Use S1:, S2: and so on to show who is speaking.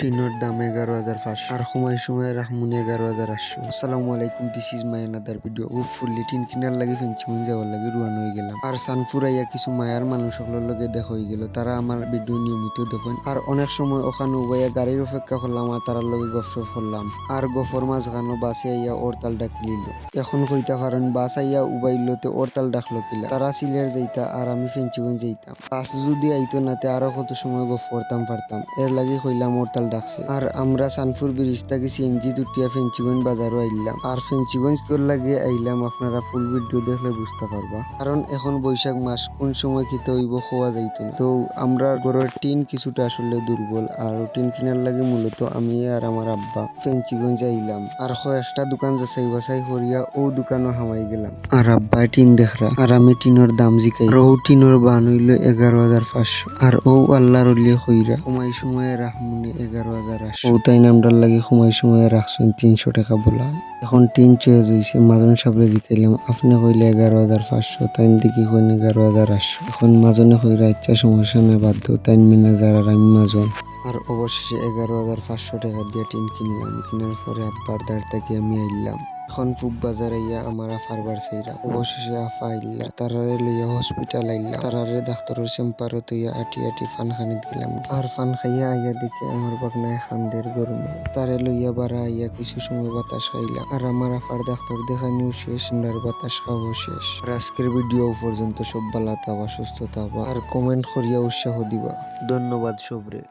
S1: টিনোর দাম 11,500 আর সময় রাখমুনি 11,800। আসসালামু আলাইকুম, this is my another video. Fully tin কিনার লাগি ফেঞ্চিমুন যাওয়ার লাগি রুয়ানো হয়ে গেলাম। আর সানপুর আইয়া কিছু মায়ার মানুষ সকলের লগে দেখা হয়ে গেল। তারা আমার ভিডিও নিয়মিত দেখেন। আর অনেক সময় ওখানে উবাইয়া গাড়ির অপেক্ষা করলাম আর তারার লগে গপসপ করলাম। আর গফর মাঝখানো বাসে আইয়া ওরতাল ডাকলিল। এখন কইতা পারেন বাস আইয়া উবাইলতে ওরতাল ডাকলো কিলা। তারা সিলের যাইতা আর আমি ফেঞ্চিগঞ্জ যাইতাম। বাস যদি আইতো নাতে আরো কত সময় গপ করতাম পারতাম। এর লাগি কইলাম ওরতাল ডাকছে। আর আমরা সানপুর ব্রিজ থেকে সিএনজি দুটিয়া ফেঞ্চিগঞ্জ বাজারও আইলাম। আর ফেঞ্চিগঞ্জ কর লাগে আইলাম আপনারা ফুল ভিডিও দেখলে বুঝতে পারবা। কারণ এখন বৈশাখ মাস, কোন সময় খেতে হইব খোয়া যাইতো না। তো আমরা ঘরের টিন কিছুটা আসলে দুর্বল। আর টিন কিনার লাগে মূলত আমি আর আমার আব্বা ফেঞ্চিগঞ্জ আইলাম। আর একটা দোকান যাচাই বাছাই করিয়া ও দোকানও হামাই গেলাম। আর আব্বা টিন দেখরা আর আমি টিনের দাম জিকাই। আর ও টিনের বান হইল 11,500। আর ও আল্লাহর লিয়ে কইরা সময়ে রাখমুনি 11,800। ও তাই নামটার লাগে সময়ে রাখছেন 300 টাকা বলা। এখন টিন চয়েস হয়েছে। মাজন সাবরে জিকাইলাম, আপনি কইলে 11,500, তাই দিকে কইন 11,800। এখন মাজনে কইরা ইচ্ছা সমস্যা নাই, বাধ্য তাই ম্যানেজার আর আমি মাজন। আর অবশেষে 11,500 টাকা দিয়ে টিন কিনলাম। কেনার পরে আব্বার দাঁড় থেকে আমি আইলাম। এখন পূব বাজার আইয়া আমার আফারবার সেইরা। অবশেষে আফা আইলা, তারারে লইয়া হসপিটাল আইলাম। তারারে ডাক্তারের চেম্বারত হইয়া আটি ফান খানি দিলাম। আর ফান খাইয়া আইয়া দেখে আমার বাগনায় খান্দের গরমে। তারে লইয়া বাড়া আইয়া কিছু সময় বাতাস খাইলাম। আর আমার আফার ডাক্তার দেখানিও শেষ, ঠান্ডার বাতাস খাওয়াও শেষ। আর আজকের ভিডিও পর্যন্ত সব ভালো থাকবা, সুস্থ থাকবা আর কমেন্ট করিয়া উৎসাহ দিবা। ধন্যবাদ সবরে।